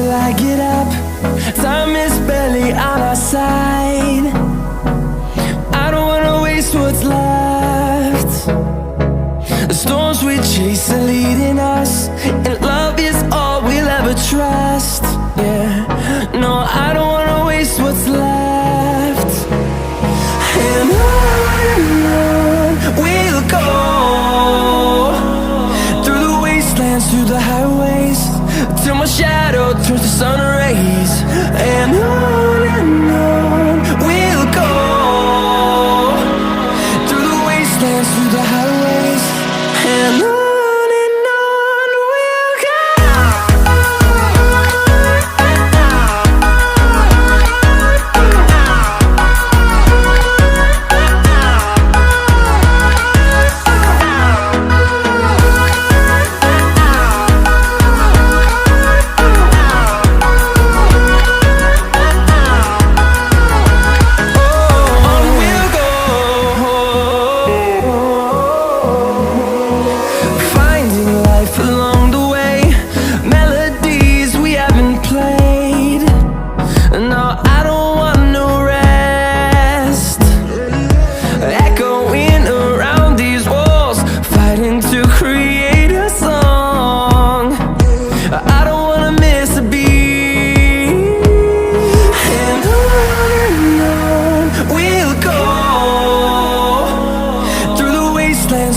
till I get up. Time is barely on our side. I don't wanna waste what's left. The storms we chase are leading us, and love is all we'll ever trust. Yeah, no, I don't wanna waste what's left. And on we'll go, through the wastelands, through the highways, till my shadow turns to sun rays. And on we'll go, through the wastelands, through the highways, and on we'll go.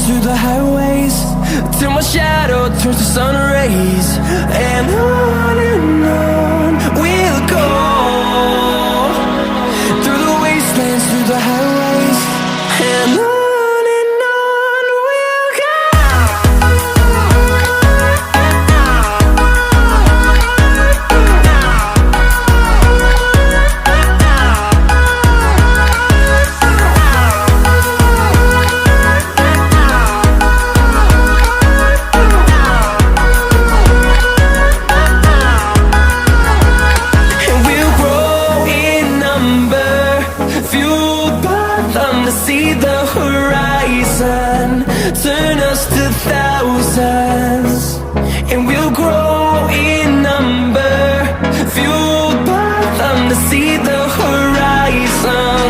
Through the highways, till my shadow turns to sun rays. And on we'll go, through the wastelands, through the highways, and on we'll go. See the horizon turn us to thousands, and we'll grow in number, fueled by them. To see the horizon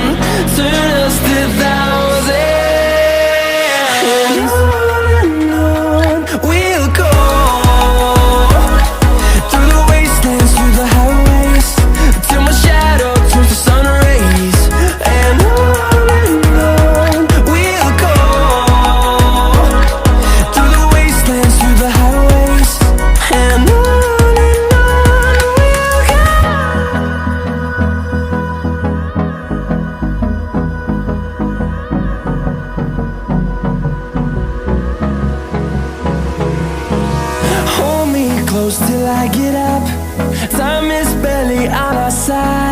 turn us to thousands, and on we'll go, through the wastelands, through the highways, till my shadow turns to sun rays. And till I get up. Time is barely on our side.